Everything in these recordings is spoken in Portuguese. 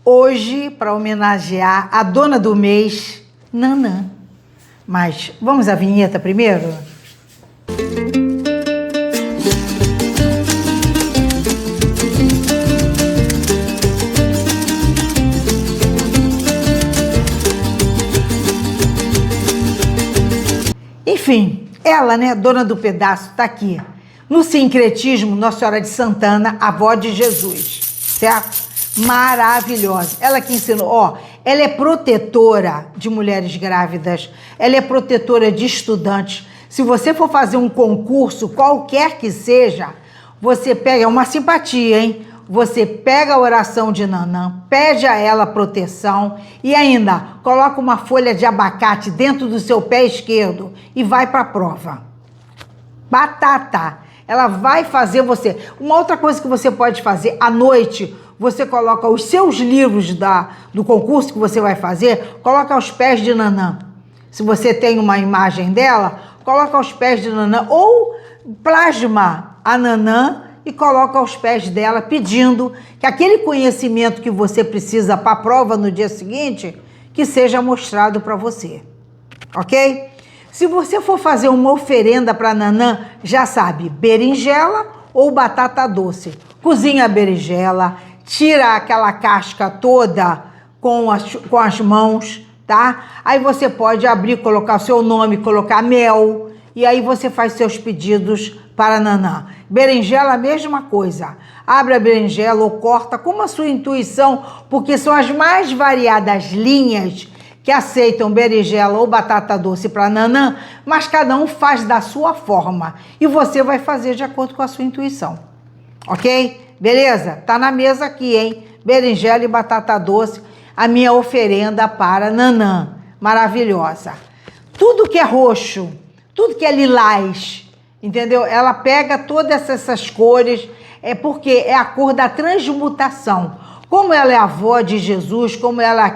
hoje para homenagear a dona do mês, Nanã. Mas vamos à vinheta primeiro? Enfim, ela, né, dona do pedaço, tá aqui. No sincretismo, Nossa Senhora de Santana, avó de Jesus, certo? Maravilhosa. Ela que ensinou, ó, ela é protetora de mulheres grávidas, ela é protetora de estudantes. Se você for fazer um concurso, qualquer que seja, você pega, é uma simpatia, hein? Você pega a oração de Nanã, pede a ela proteção e ainda coloca uma folha de abacate dentro do seu pé esquerdo e vai para a prova. Batata, ela vai fazer você. Uma outra coisa que você pode fazer, à noite, você coloca os seus livros do concurso que você vai fazer, coloca aos pés de Nanã. Se você tem uma imagem dela, coloca aos pés de Nanã ou plasma a Nanã e coloca aos pés dela, pedindo que aquele conhecimento que você precisa para a prova no dia seguinte, que seja mostrado para você, ok? Se você for fazer uma oferenda para Nanã, já sabe, berinjela ou batata doce. Cozinha a berinjela, tira aquela casca toda com as mãos, tá? Aí você pode abrir, colocar o seu nome, colocar mel, e aí você faz seus pedidos para Nanã. Berinjela, a mesma coisa. Abre a berinjela ou corta como a sua intuição, porque são as mais variadas linhas que aceitam berinjela ou batata doce para Nanã, mas cada um faz da sua forma. E você vai fazer de acordo com a sua intuição. Ok? Beleza? Tá na mesa aqui, hein? Berinjela e batata doce, a minha oferenda para Nanã. Maravilhosa. Tudo que é roxo, tudo que é lilás, entendeu? Ela pega todas essas cores, porque é a cor da transmutação. Como ela é a avó de Jesus, como ela é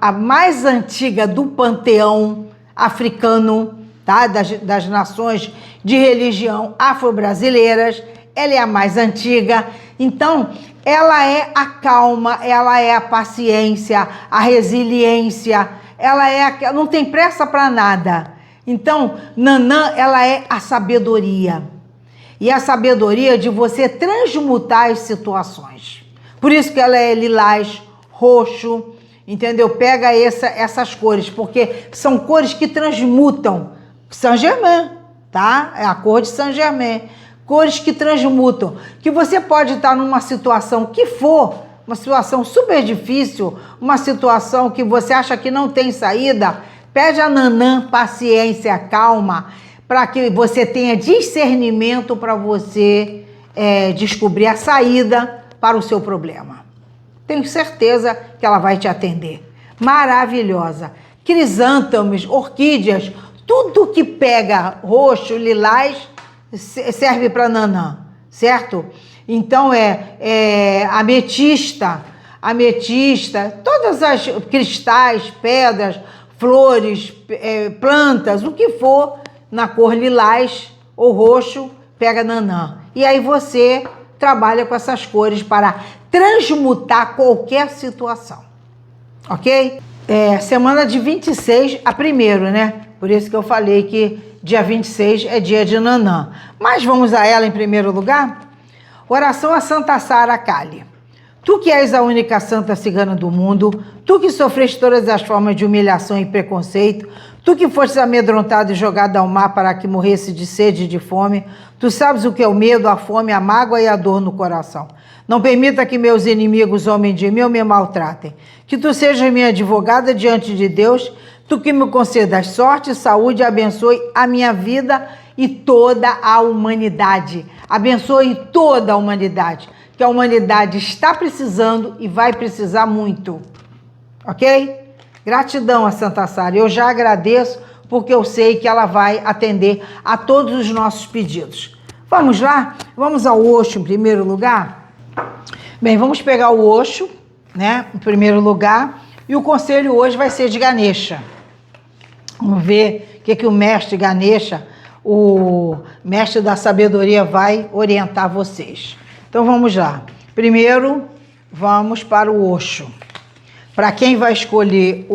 a mais antiga do panteão africano, tá? Das nações de religião afro-brasileiras, ela é a mais antiga. Então, ela é a calma, ela é a paciência, a resiliência, não tem pressa para nada. Então, Nanã, ela é a sabedoria. E a sabedoria de você transmutar as situações. Por isso que ela é lilás, roxo, entendeu? Pega essas cores, porque são cores que transmutam. Saint-Germain, tá? É a cor de Saint-Germain. Cores que transmutam. Que você pode estar numa situação que for, uma situação super difícil, uma situação que você acha que não tem saída, pede a Nanã paciência, calma, para que você tenha discernimento para você descobrir a saída para o seu problema. Tenho certeza que ela vai te atender. Maravilhosa. Crisântemos, orquídeas, tudo que pega roxo, lilás, serve para Nanã, certo? Então ametista, todas as cristais, pedras, flores, plantas, o que for, na cor lilás ou roxo, pega Nanã. E aí você trabalha com essas cores para transmutar qualquer situação. Ok? Semana de 26 a 1º, né? Por isso que eu falei que dia 26 é dia de Nanã. Mas vamos a ela em primeiro lugar? Oração a Santa Sara Kali. Tu que és a única santa cigana do mundo, tu que sofreste todas as formas de humilhação e preconceito, tu que fostes amedrontado e jogado ao mar para que morresse de sede e de fome, tu sabes o que é o medo, a fome, a mágoa e a dor no coração. Não permita que meus inimigos zombem de mim ou me maltratem. Que tu sejas minha advogada diante de Deus, tu que me concedas sorte, saúde, abençoe a minha vida e toda a humanidade. Abençoe toda a humanidade, que a humanidade está precisando e vai precisar muito. Ok? Gratidão a Santa Sara. Eu já agradeço porque eu sei que ela vai atender a todos os nossos pedidos. Vamos lá? Vamos ao Osho em primeiro lugar? Bem, vamos pegar o Osho, né, em primeiro lugar, e o conselho hoje vai ser de Ganesha. Vamos ver o que o mestre Ganesha, o mestre da sabedoria, vai orientar vocês. Então vamos lá. Primeiro, vamos para o Osho. Para quem vai escolher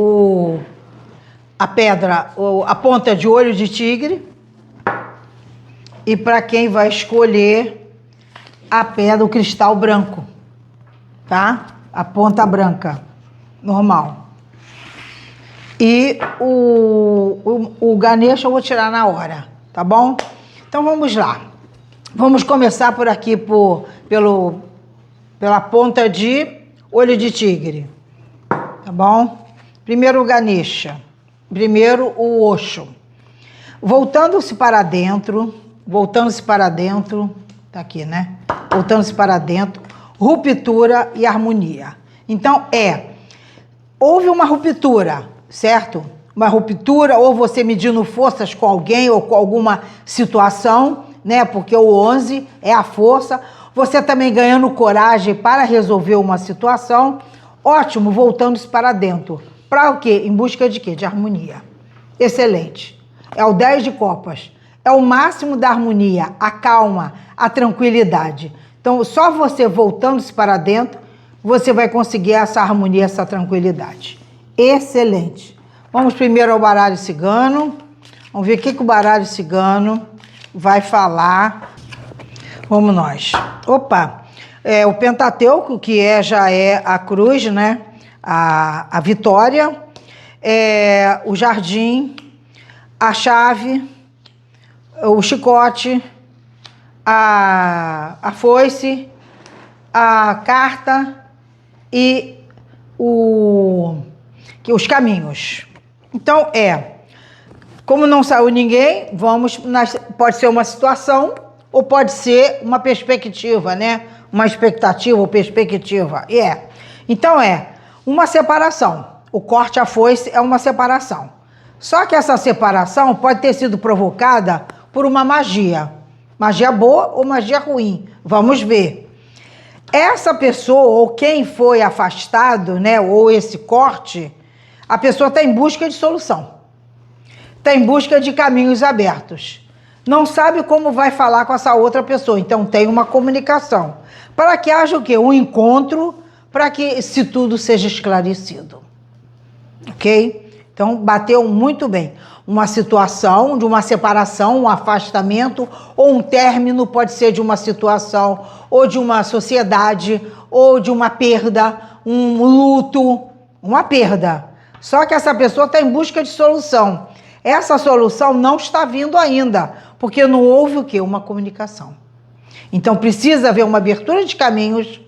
a pedra, a ponta de olho de tigre, e para quem vai escolher a pedra, o cristal branco, tá? A ponta branca, normal. E o Ganesha eu vou tirar na hora, tá bom? Então vamos lá. Vamos começar por aqui, pela ponta de olho de tigre, tá bom? Primeiro o Ganesha, primeiro o Osho. Voltando-se para dentro, tá aqui, né? Voltando-se para dentro, ruptura e harmonia. Então, houve uma ruptura, certo? Uma ruptura, ou você medindo forças com alguém ou com alguma situação, né? Porque o 11 é a força. Você também ganhando coragem para resolver uma situação. Ótimo, voltando-se para dentro. Para o quê? Em busca de quê? De harmonia. Excelente. É o 10 de copas. É o máximo da harmonia, a calma, a tranquilidade. Então, só você voltando-se para dentro, você vai conseguir essa harmonia, essa tranquilidade. Excelente. Vamos primeiro ao baralho cigano. Vamos ver o que o baralho cigano vai falar. Vamos nós. Opa! O Pentateuco, que já é a cruz, né? A vitória. O jardim, a chave, o chicote, a foice, a carta e os caminhos. Então, como não saiu ninguém, pode ser uma situação ou pode ser uma perspectiva, né? Uma expectativa ou perspectiva. Então, uma separação. O corte à foice é uma separação. Só que essa separação pode ter sido provocada por uma magia. Magia boa ou magia ruim. Vamos ver. Essa pessoa, ou quem foi afastado, né, ou esse corte, a pessoa está em busca de solução. Está em busca de caminhos abertos. Não sabe como vai falar com essa outra pessoa. Então, tem uma comunicação. Para que haja o quê? Um encontro, para que tudo seja esclarecido. Ok? Então, bateu muito bem. Uma situação de uma separação, um afastamento, ou um término, pode ser de uma situação, ou de uma sociedade, ou de uma perda, um luto, uma perda. Só que essa pessoa está em busca de solução. Essa solução não está vindo ainda, porque não houve o quê? Uma comunicação. Então, precisa haver uma abertura de caminhos.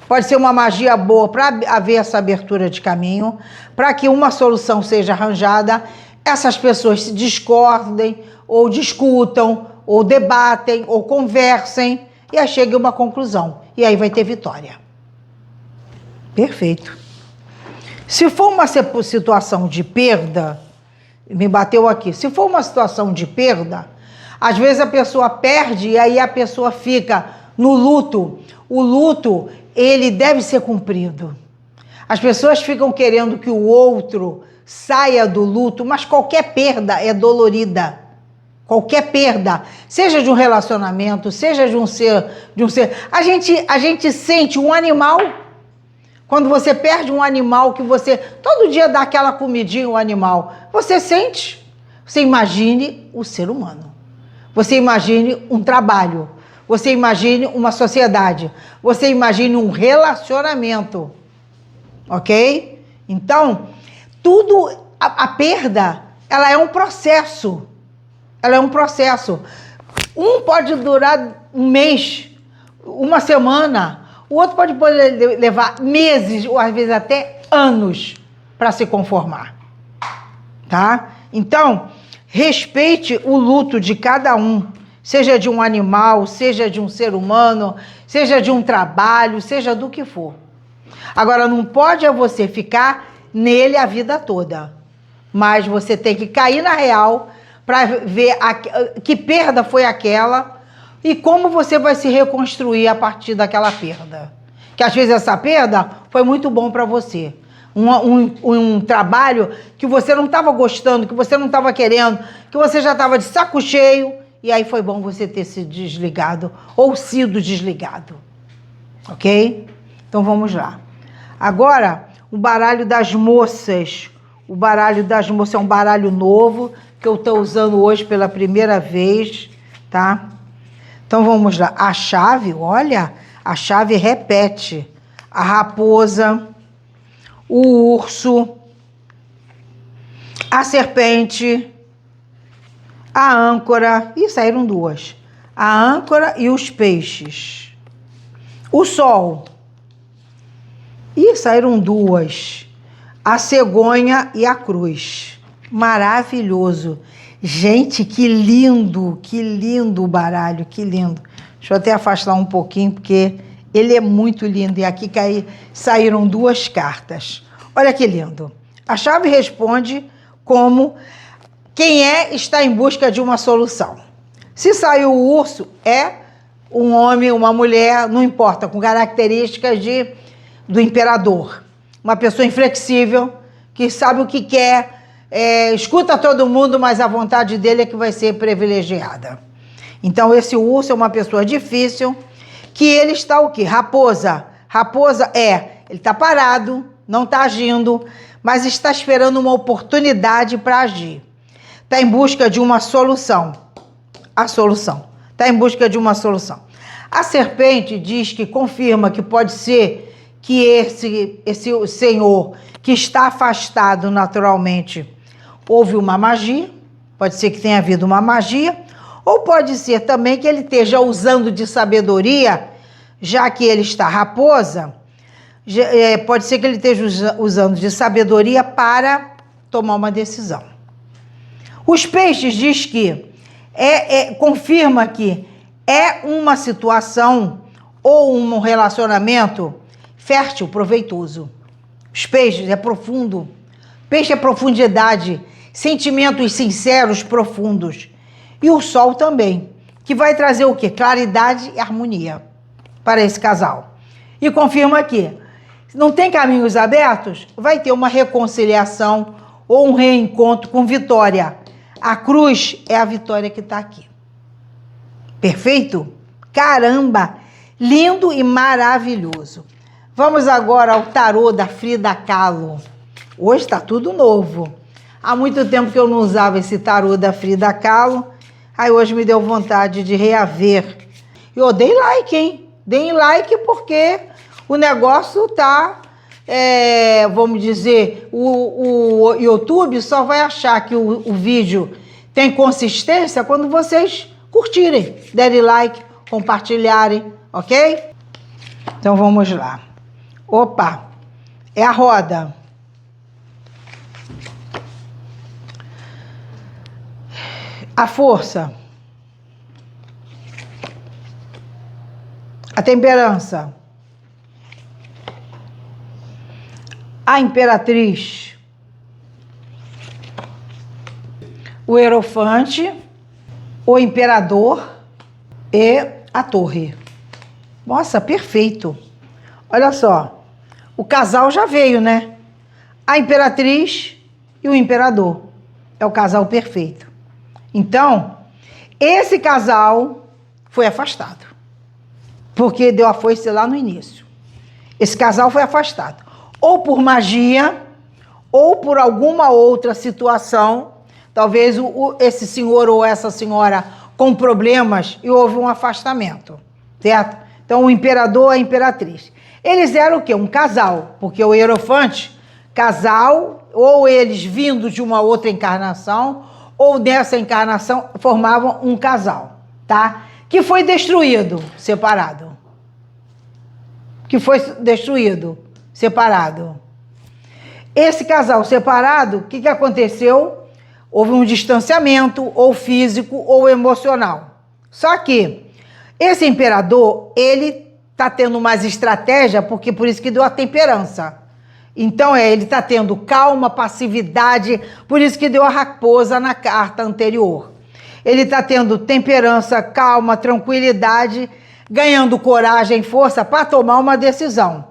Pode ser uma magia boa para haver essa abertura de caminho, para que uma solução seja arranjada, essas pessoas se discordem, ou discutam, ou debatem, ou conversem, e aí chega a uma conclusão. E aí vai ter vitória. Perfeito. Se for uma situação de perda, me bateu aqui, se for uma situação de perda, às vezes a pessoa perde e aí a pessoa fica no luto. O luto, ele deve ser cumprido. As pessoas ficam querendo que o outro saia do luto, mas qualquer perda é dolorida. Qualquer perda, seja de um relacionamento, seja de um ser. A gente sente um animal. Quando você perde um animal que você todo dia dá aquela comidinha ao animal, você sente. Você imagine o ser humano. Você imagine um trabalho. Você imagine uma sociedade. Você imagine um relacionamento. Ok? Então, a perda, ela é um processo. Ela é um processo. Um pode durar um mês, uma semana. O outro pode levar meses, ou às vezes até anos, para se conformar. Tá? Então, respeite o luto de cada um. Seja de um animal, seja de um ser humano, seja de um trabalho, seja do que for. Agora, não pode você ficar nele a vida toda. Mas você tem que cair na real para ver que perda foi aquela e como você vai se reconstruir a partir daquela perda. Que às vezes essa perda foi muito bom para você. Um trabalho que você não estava gostando, que você não estava querendo, que você já estava de saco cheio, e aí foi bom você ter se desligado ou sido desligado. Ok? Então vamos lá. Agora, o baralho das moças. O baralho das moças é um baralho novo que eu estou usando hoje pela primeira vez, tá? Então vamos lá. A chave, olha, a chave repete. A raposa, o urso, a serpente, a âncora. Ih, saíram duas. A âncora e os peixes. O sol. Ih, saíram duas. A cegonha e a cruz. Maravilhoso. Gente, que lindo o baralho, que lindo. Deixa eu até afastar um pouquinho, porque ele é muito lindo. E aqui saíram duas cartas. Olha que lindo. A chave responde como quem está em busca de uma solução. Se saiu o urso, é um homem, uma mulher, não importa, com características do imperador. Uma pessoa inflexível, que sabe o que quer, escuta todo mundo, mas a vontade dele é que vai ser privilegiada. Então, esse urso é uma pessoa difícil, que ele está o quê? Raposa. Raposa ele está parado, não está agindo, mas está esperando uma oportunidade para agir. Está em busca de uma solução. A solução. Está em busca de uma solução. A serpente diz que confirma que pode ser que esse senhor que está afastado naturalmente, houve uma magia, pode ser que tenha havido uma magia, ou pode ser também que ele esteja usando de sabedoria, já que ele está raposa, pode ser que ele esteja usando de sabedoria para tomar uma decisão. Os peixes diz que confirma que é uma situação ou um relacionamento fértil, proveitoso. Os peixes é profundo. Peixe é profundidade, sentimentos sinceros, profundos. E o sol também, que vai trazer o quê? Claridade e harmonia para esse casal. E confirma que não tem caminhos abertos, vai ter uma reconciliação ou um reencontro com vitória. A cruz é a vitória que está aqui. Perfeito? Caramba! Lindo e maravilhoso. Vamos agora ao tarô da Frida Kahlo. Hoje está tudo novo. Há muito tempo que eu não usava esse tarô da Frida Kahlo. Aí hoje me deu vontade de reaver. Eu dei like, hein? Deem like porque o negócio tá... vamos dizer, o YouTube só vai achar que o vídeo tem consistência quando vocês curtirem, derem like, compartilharem, ok? Então vamos lá. Opa, é a roda. A força. A temperança. A imperatriz. O hierofante. O imperador e a torre. Nossa, perfeito. Olha só. O casal já veio, né? A imperatriz e o imperador. É o casal perfeito. Então, esse casal foi afastado. Porque deu a foice lá no início. Esse casal foi afastado. Ou por magia, ou por alguma outra situação. Talvez esse senhor ou essa senhora com problemas e houve um afastamento. Certo? Então, o imperador e a imperatriz. Eles eram o quê? Um casal. Porque o hierofante, casal, ou eles vindos de uma outra encarnação, ou dessa encarnação, formavam um casal, tá? Que foi destruído, separado. Que foi destruído, separado. Esse casal separado, o que aconteceu? Houve um distanciamento, ou físico, ou emocional. Só que esse imperador, ele está tendo mais estratégia, porque por isso que deu a temperança. Então, ele está tendo calma, passividade, por isso que deu a raposa na carta anterior. Ele está tendo temperança, calma, tranquilidade, ganhando coragem, força para tomar uma decisão.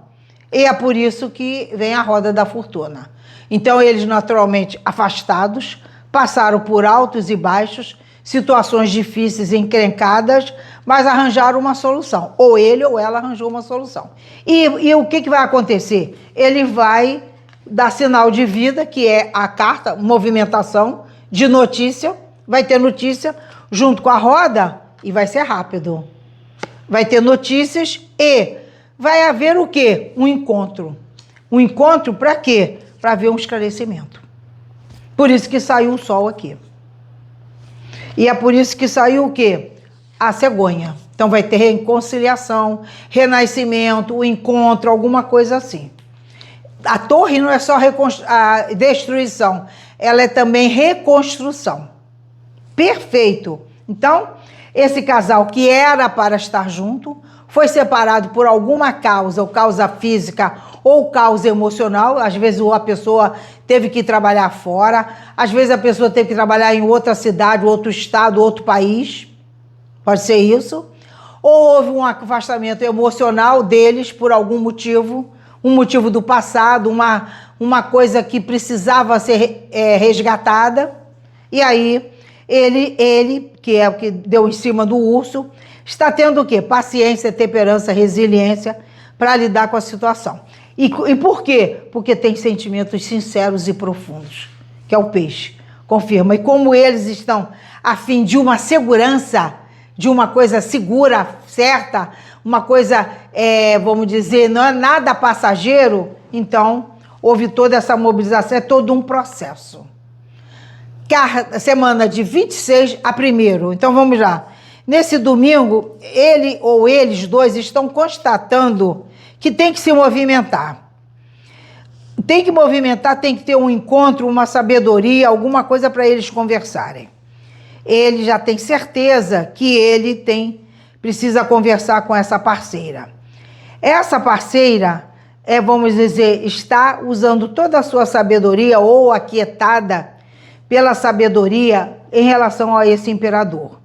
E é por isso que vem a roda da fortuna. Então, eles naturalmente afastados, passaram por altos e baixos, situações difíceis, encrencadas, mas arranjaram uma solução. Ou ele ou ela arranjou uma solução. E o que vai acontecer? Ele vai dar sinal de vida, que é a carta, movimentação de notícia, vai ter notícia junto com a roda e vai ser rápido. Vai ter notícias e vai haver o quê? Um encontro. Um encontro para quê? Para haver um esclarecimento. Por isso que saiu o sol aqui. E é por isso que saiu o quê? A cegonha. Então vai ter reconciliação, renascimento, o encontro, alguma coisa assim. A torre não é só a destruição, ela é também reconstrução. Perfeito. Então, esse casal que era para estar junto, foi separado por alguma causa, ou causa física, ou causa emocional. Às vezes a pessoa teve que trabalhar fora, às vezes a pessoa teve que trabalhar em outra cidade, outro estado, outro país. Pode ser isso. Ou houve um afastamento emocional deles por algum motivo, um motivo do passado, uma coisa que precisava ser resgatada. E aí, ele, que é o que deu em cima do urso, está tendo o quê? Paciência, temperança, resiliência para lidar com a situação. E por quê? Porque tem sentimentos sinceros e profundos, que é o peixe. Confirma. E como eles estão a fim de uma segurança, de uma coisa segura, certa, uma coisa, vamos dizer, não é nada passageiro, então houve toda essa mobilização, é todo um processo. Semana de 26 a 1º. Então vamos lá. Nesse domingo, ele ou eles dois estão constatando que tem que se movimentar. Tem que movimentar, tem que ter um encontro, uma sabedoria, alguma coisa para eles conversarem. Ele já tem certeza que ele precisa conversar com essa parceira. Essa parceira, vamos dizer, está usando toda a sua sabedoria ou aquietada pela sabedoria em relação a esse imperador.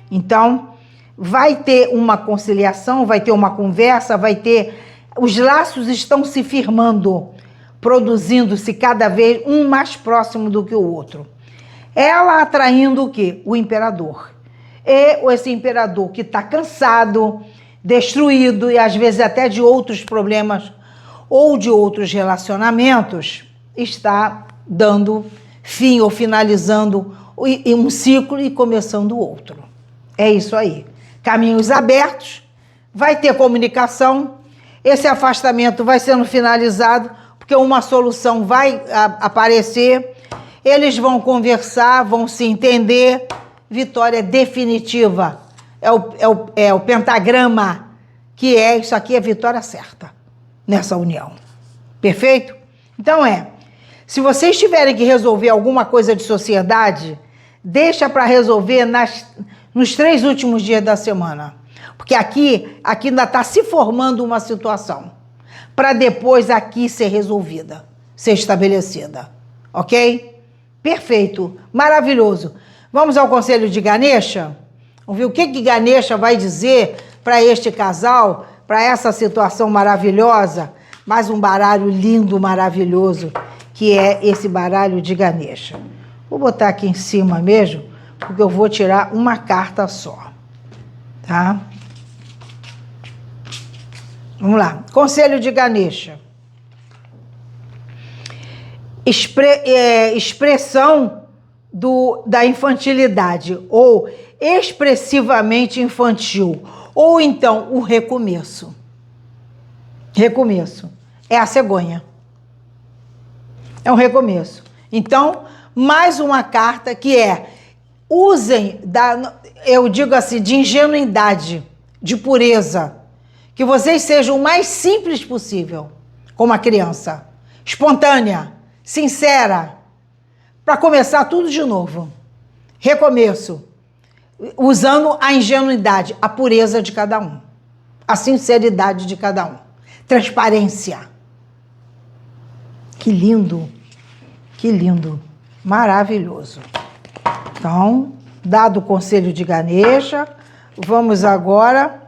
Então, vai ter uma conciliação, vai ter uma conversa, os laços estão se firmando, produzindo-se cada vez um mais próximo do que o outro. Ela atraindo o quê? O imperador. E esse imperador que está cansado, destruído e às vezes até de outros problemas ou de outros relacionamentos, está dando fim ou finalizando um ciclo e começando outro. É isso aí. Caminhos abertos, vai ter comunicação, esse afastamento vai sendo finalizado, porque uma solução vai aparecer, eles vão conversar, vão se entender, vitória definitiva. É o pentagrama, que isso aqui é vitória certa, nessa união. Perfeito? Então se vocês tiverem que resolver alguma coisa de sociedade, deixa para resolver nos 3 últimos dias da semana. Porque aqui ainda está se formando uma situação, para depois aqui ser resolvida, ser estabelecida. Ok? Perfeito, maravilhoso. Vamos ao conselho de Ganesha? Vamos ver o que Ganesha vai dizer para este casal, para essa situação maravilhosa. Mais um baralho lindo, maravilhoso, que é esse baralho de Ganesha. Vou botar aqui em cima mesmo, porque eu vou tirar uma carta só, tá? Vamos lá. Conselho de Ganesha. Expressão da infantilidade, ou expressivamente infantil, ou então o recomeço. Recomeço. É a cegonha. É um recomeço. Então, mais uma carta que usem, eu digo assim, de ingenuidade, de pureza, que vocês sejam o mais simples possível, como a criança, espontânea, sincera, para começar tudo de novo. Recomeço, usando a ingenuidade, a pureza de cada um, a sinceridade de cada um, transparência. Que lindo, maravilhoso. Então, dado o conselho de Ganesha, vamos agora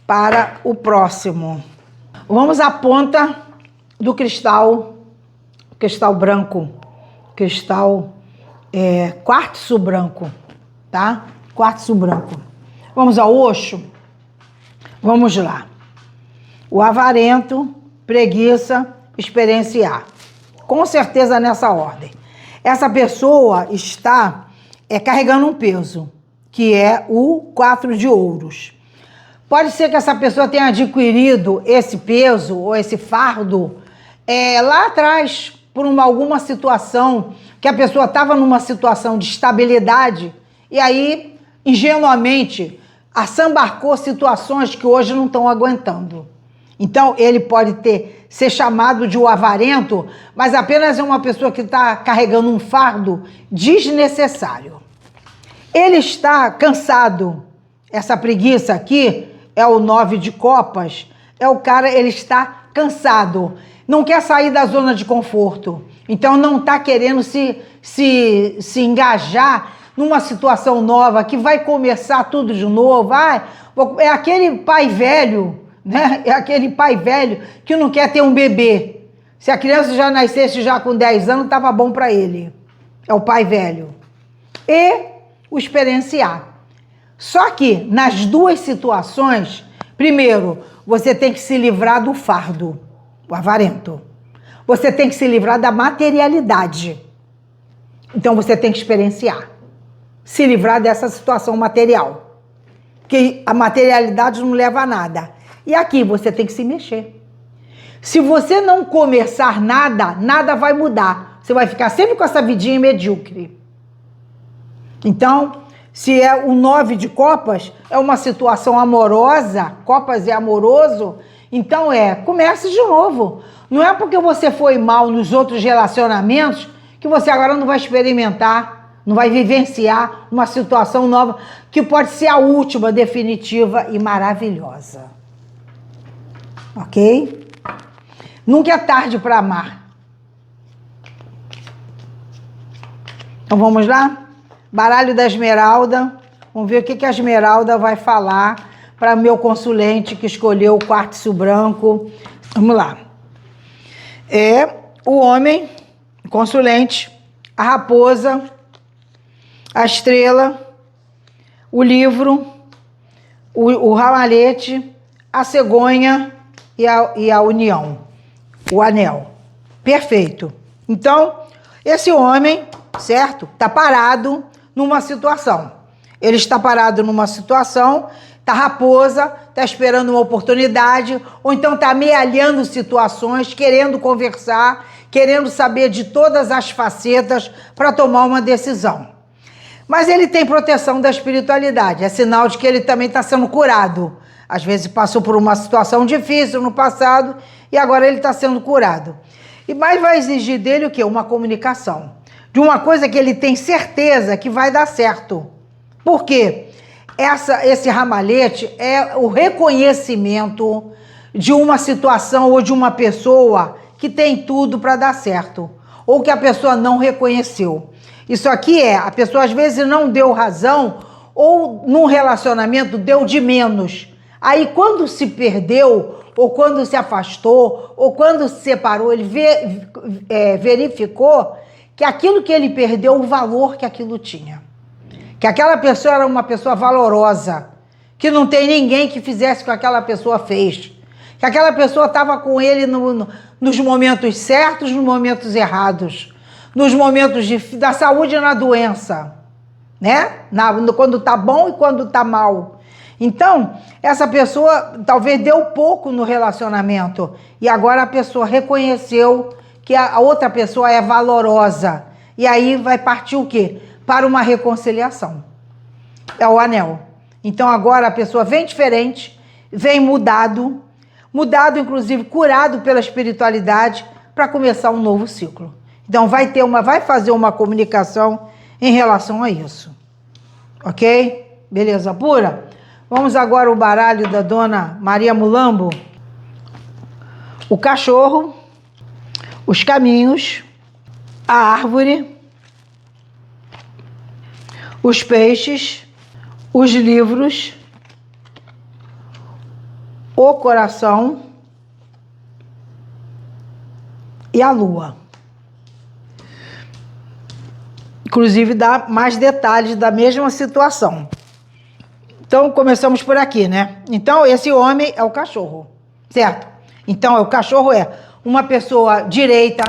para o próximo. Vamos à ponta do cristal branco, quartzo branco, tá? Quartzo branco. Vamos ao Osho? Vamos lá. O avarento, preguiça, experienciar. Com certeza nessa ordem. Essa pessoa está carregando um peso, que é o 4 de ouros. Pode ser que essa pessoa tenha adquirido esse peso ou esse fardo lá atrás, por alguma situação, que a pessoa estava numa situação de estabilidade e aí, ingenuamente, assambarcou situações que hoje não estão aguentando. Então, ele pode ser chamado de o avarento, mas apenas é uma pessoa que está carregando um fardo desnecessário. Ele está cansado. Essa preguiça aqui é o 9 de copas. É o cara, ele está cansado. Não quer sair da zona de conforto. Então, não está querendo se engajar numa situação nova que vai começar tudo de novo. É aquele pai velho, né? É aquele pai velho que não quer ter um bebê. Se a criança já nascesse já com 10 anos, estava bom para ele. É o pai velho. E o experienciar. Só que nas duas situações, primeiro, você tem que se livrar do fardo, o avarento. Você tem que se livrar da materialidade. Então você tem que experienciar. Se livrar dessa situação material. Porque a materialidade não leva a nada. E aqui você tem que se mexer. Se você não começar nada, nada vai mudar. Você vai ficar sempre com essa vidinha medíocre. Então, se é o 9 de copas, é uma situação amorosa, copas é amoroso, então comece de novo. Não é porque você foi mal nos outros relacionamentos que você agora não vai experimentar, não vai vivenciar uma situação nova que pode ser a última, definitiva e maravilhosa. Ok? Nunca é tarde para amar. Então vamos lá? Baralho da Esmeralda. Vamos ver o que a Esmeralda vai falar para meu consulente que escolheu o quartzo branco. Vamos lá. É o homem, consulente, a raposa, a estrela, o livro, o ramalhete, a cegonha e a união, o anel. Perfeito. Então, esse homem, certo? Está parado numa situação. Ele está parado numa situação, está raposa, está esperando uma oportunidade, ou então está amealhando situações, querendo conversar, querendo saber de todas as facetas para tomar uma decisão. Mas ele tem proteção da espiritualidade, é sinal de que ele também está sendo curado. Às vezes passou por uma situação difícil no passado e agora ele está sendo curado. E mais vai exigir dele o quê? Uma comunicação. De uma coisa que ele tem certeza que vai dar certo. Por quê? Esse ramalhete é o reconhecimento de uma situação ou de uma pessoa que tem tudo para dar certo. Ou que a pessoa não reconheceu. Isso aqui a pessoa às vezes não deu razão ou num relacionamento deu de menos. Aí quando se perdeu, ou quando se afastou, ou quando se separou, ele verificou que aquilo que ele perdeu, o valor que aquilo tinha. Que aquela pessoa era uma pessoa valorosa, que não tem ninguém que fizesse o que aquela pessoa fez. Que aquela pessoa estava com ele nos momentos certos, nos momentos errados. Nos momentos da saúde e na doença. Né? Quando está bom e quando está mal. Então, essa pessoa talvez deu pouco no relacionamento e agora a pessoa reconheceu que a outra pessoa é valorosa. E aí vai partir o quê? Para uma reconciliação. É o anel. Então agora a pessoa vem diferente, vem mudado, inclusive curado pela espiritualidade para começar um novo ciclo. Então vai fazer uma comunicação em relação a isso. Ok? Beleza pura? Vamos agora ao baralho da dona Maria Mulambo. O cachorro, os caminhos, a árvore, os peixes, os livros, o coração e a lua. inclusive dá mais detalhes da mesma situação. Então, começamos por aqui, né? Então, esse homem é o cachorro, certo? Então, o cachorro é uma pessoa direita,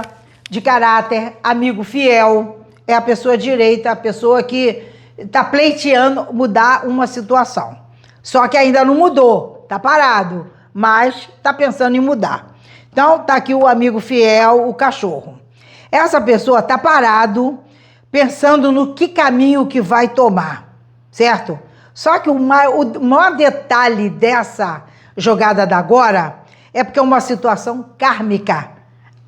de caráter, amigo fiel, é a pessoa direita, a pessoa que está pleiteando mudar uma situação. Só que ainda não mudou, está parado, mas está pensando em mudar. Então, está aqui o amigo fiel, o cachorro. Essa pessoa está parado, pensando no que caminho que vai tomar, certo? Só que o maior detalhe dessa jogada da agora é porque é uma situação kármica.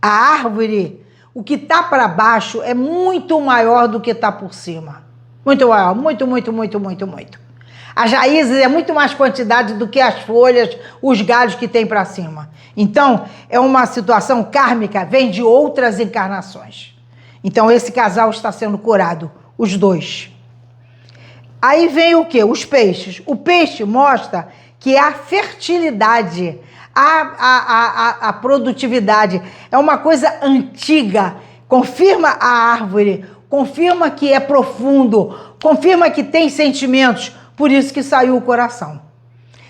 A árvore, o que está para baixo é muito maior do que está por cima. Muito maior, muito, muito, muito, muito, muito. As raízes é muito mais quantidade do que as folhas, os galhos que tem para cima. Então, é uma situação kármica, vem de outras encarnações. Então, esse casal está sendo curado, os dois. Aí vem o quê? Os peixes. O peixe mostra que é a fertilidade, a produtividade. É uma coisa antiga. Confirma a árvore, confirma que é profundo, confirma que tem sentimentos. Por isso que saiu o coração.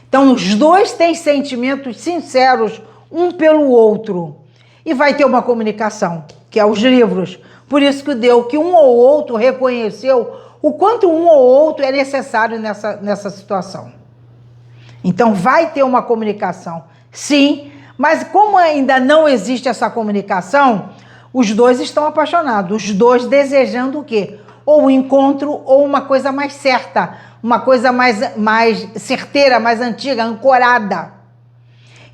Então, os dois têm sentimentos sinceros, um pelo outro. E vai ter uma comunicação, que é os livros. Por isso que deu que um ou outro reconheceu o quanto um ou outro é necessário nessa situação. Então, vai ter uma comunicação, sim, mas como ainda não existe essa comunicação, os dois estão apaixonados, os dois desejando o quê? Ou o encontro ou uma coisa mais certa, uma coisa mais certeira, mais antiga, ancorada.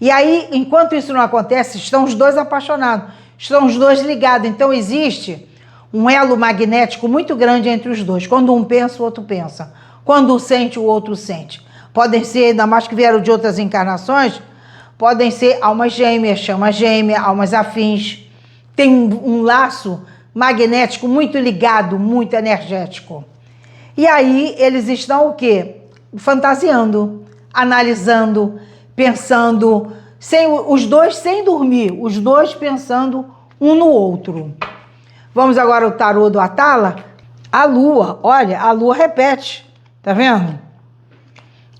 E aí, enquanto isso não acontece, estão os dois apaixonados, estão os dois ligados. Então, existe um elo magnético muito grande entre os dois. Quando um pensa, o outro pensa. Quando um sente, o outro sente. Podem ser, ainda mais que vieram de outras encarnações, podem ser almas gêmeas, chama gêmea, almas afins. Tem um laço magnético muito ligado, muito energético. E aí eles estão o quê? Fantasiando, analisando, pensando, os dois sem dormir, os dois pensando um no outro. Vamos agora ao tarô do Atala. A lua, olha, a lua repete, tá vendo?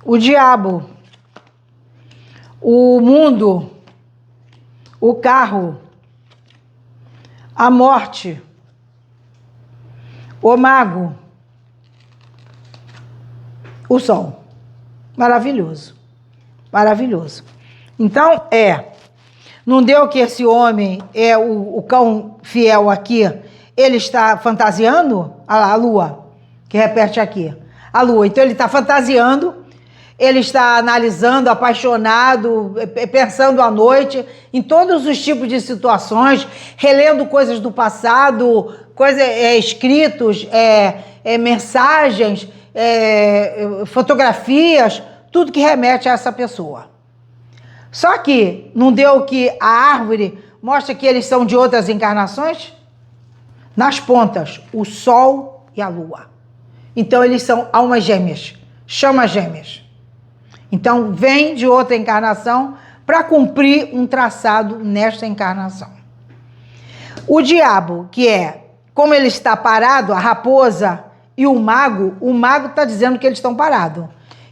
O diabo, o mundo, o carro, a morte, o mago, o sol. Maravilhoso, maravilhoso. Então, não deu que esse homem é o cão fiel aqui, ele está fantasiando? Olha lá, a lua, que repete aqui. A lua, então ele está fantasiando, ele está analisando, apaixonado, pensando à noite, em todos os tipos de situações, relendo coisas do passado, escritos, mensagens, fotografias, tudo que remete a essa pessoa. Só que não deu que a árvore mostra que eles são de outras encarnações? Nas pontas, o sol e a lua. Então eles são almas gêmeas, chamas gêmeas. Então vem de outra encarnação para cumprir um traçado nesta encarnação. O diabo, que como ele está parado, a raposa e o mago está dizendo que eles estão parados.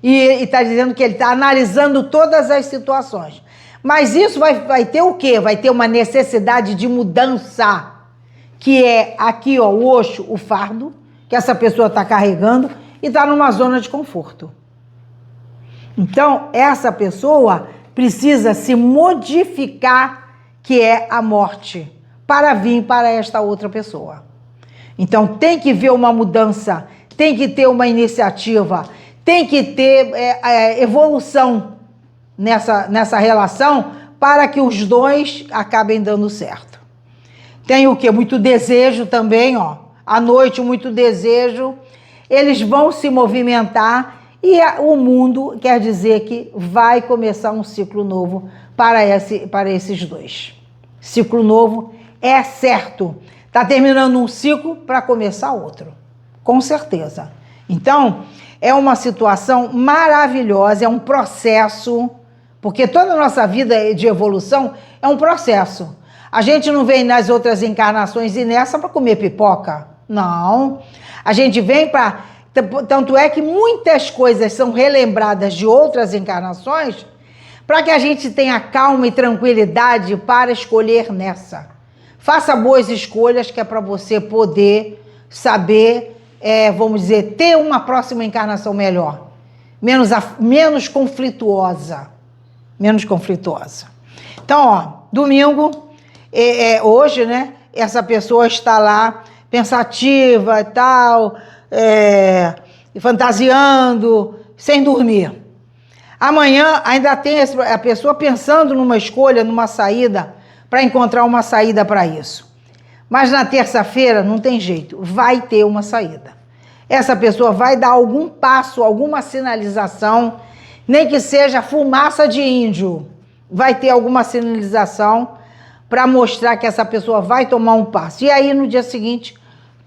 E está dizendo que ele está analisando todas as situações. Mas isso vai ter o quê? Vai ter uma necessidade de mudança, que é aqui, ó, o Osho, o fardo, que essa pessoa está carregando e está numa zona de conforto. Então, essa pessoa precisa se modificar, que é a morte, para vir para esta outra pessoa. Então, tem que ver uma mudança, tem que ter uma iniciativa, tem que ter evolução nessa relação para que os dois acabem dando certo. Tem o quê? Muito desejo também, ó. À noite, muito desejo. Eles vão se movimentar e o mundo quer dizer que vai começar um ciclo novo para esses dois. Ciclo novo é certo. Está terminando um ciclo para começar outro. Com certeza. Então, é uma situação maravilhosa, é um processo, porque toda a nossa vida de evolução é um processo. A gente não vem nas outras encarnações e nessa para comer pipoca. Não. A gente vem para... Tanto é que muitas coisas são relembradas de outras encarnações para que a gente tenha calma e tranquilidade para escolher nessa. Faça boas escolhas, que é para você poder saber, vamos dizer, ter uma próxima encarnação melhor. Menos conflituosa. Menos conflituosa. Então, ó, domingo, hoje, né? Essa pessoa está lá pensativa e tal, fantasiando, sem dormir. Amanhã ainda tem a pessoa pensando numa escolha, numa saída, para encontrar uma saída para isso. Mas na terça-feira não tem jeito, vai ter uma saída. Essa pessoa vai dar algum passo, alguma sinalização, nem que seja fumaça de índio, vai ter alguma sinalização para mostrar que essa pessoa vai tomar um passo. E aí, no dia seguinte,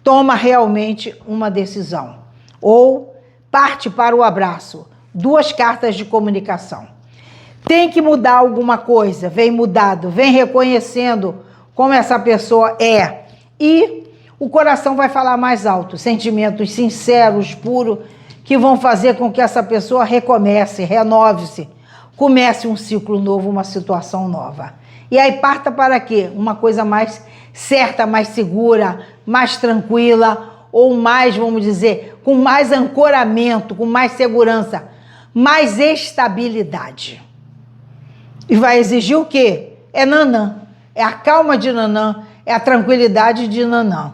toma realmente uma decisão. Ou parte para o abraço. 2 cartas de comunicação. Tem que mudar alguma coisa, vem mudado, vem reconhecendo como essa pessoa é. E o coração vai falar mais alto, sentimentos sinceros, puros, que vão fazer com que essa pessoa recomece, renove-se, comece um ciclo novo, uma situação nova. E aí parta para quê? Uma coisa mais certa, mais segura, mais tranquila, ou mais, vamos dizer, com mais ancoramento, com mais segurança, mais estabilidade. E vai exigir o quê? É Nanã. É a calma de Nanã, é a tranquilidade de Nanã.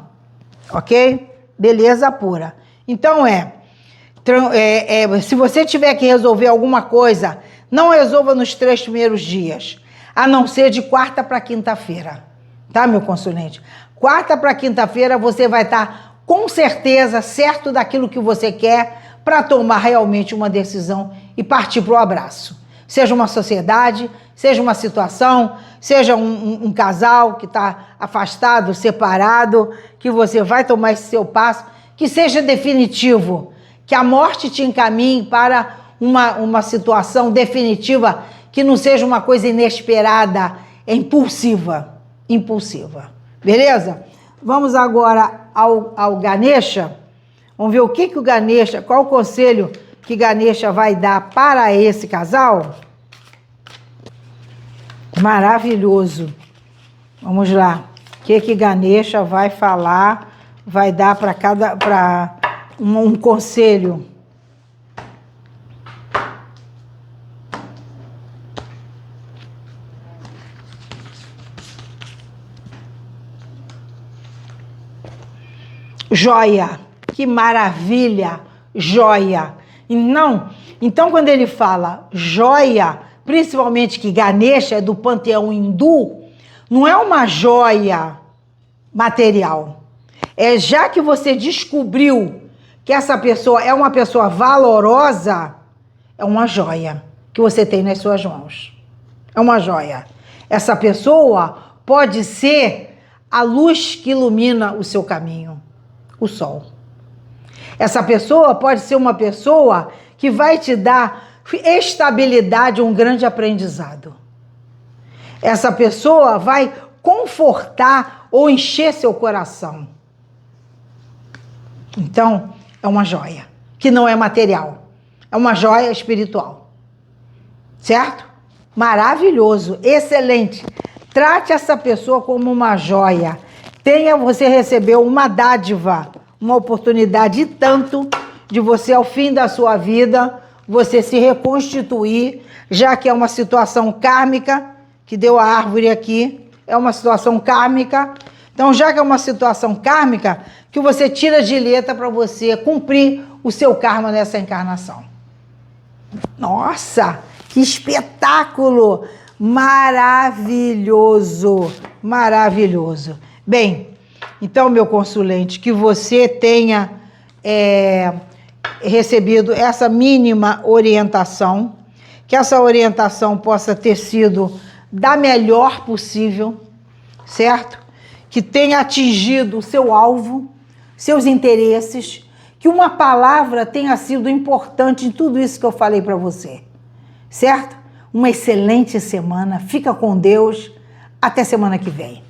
Ok? Beleza pura. Então se você tiver que resolver alguma coisa, não resolva nos 3 primeiros dias, a não ser de quarta para quinta-feira. Tá, meu consulente? Quarta para quinta-feira você vai estar com certeza certo daquilo que você quer para tomar realmente uma decisão e partir para o abraço. Seja uma sociedade, seja uma situação, seja um casal que está afastado, separado, que você vai tomar esse seu passo, que seja definitivo, que a morte te encaminhe para uma situação definitiva, que não seja uma coisa inesperada, impulsiva. Beleza? Vamos agora ao Ganesha. Vamos ver o que o Ganesha, qual o conselho que Ganesha vai dar para esse casal? Maravilhoso. Vamos lá. O que Ganesha vai falar, vai dar para um conselho? Joia. Que maravilha. Joia. E não, então, quando ele fala joia, principalmente que Ganesha é do panteão hindu, não é uma joia material. Já que você descobriu que essa pessoa é uma pessoa valorosa, é uma joia que você tem nas suas mãos. É uma joia. Essa pessoa pode ser a luz que ilumina o seu caminho, o sol. Essa pessoa pode ser uma pessoa que vai te dar estabilidade, um grande aprendizado. Essa pessoa vai confortar ou encher seu coração. Então, é uma joia, que não é material. É uma joia espiritual. Certo? Maravilhoso, excelente. Trate essa pessoa como uma joia. Você recebeu uma dádiva, uma oportunidade e tanto de você, ao fim da sua vida, você se reconstituir, já que é uma situação kármica, que deu a árvore aqui, é uma situação kármica. Então, já que é uma situação kármica, que você tira de letra para você cumprir o seu karma nessa encarnação. Nossa, que espetáculo! Maravilhoso, maravilhoso. Bem, então, meu consulente, que você tenha recebido essa mínima orientação, que essa orientação possa ter sido da melhor possível, certo? Que tenha atingido o seu alvo, seus interesses, que uma palavra tenha sido importante em tudo isso que eu falei para você, certo? Uma excelente semana, fica com Deus, até semana que vem.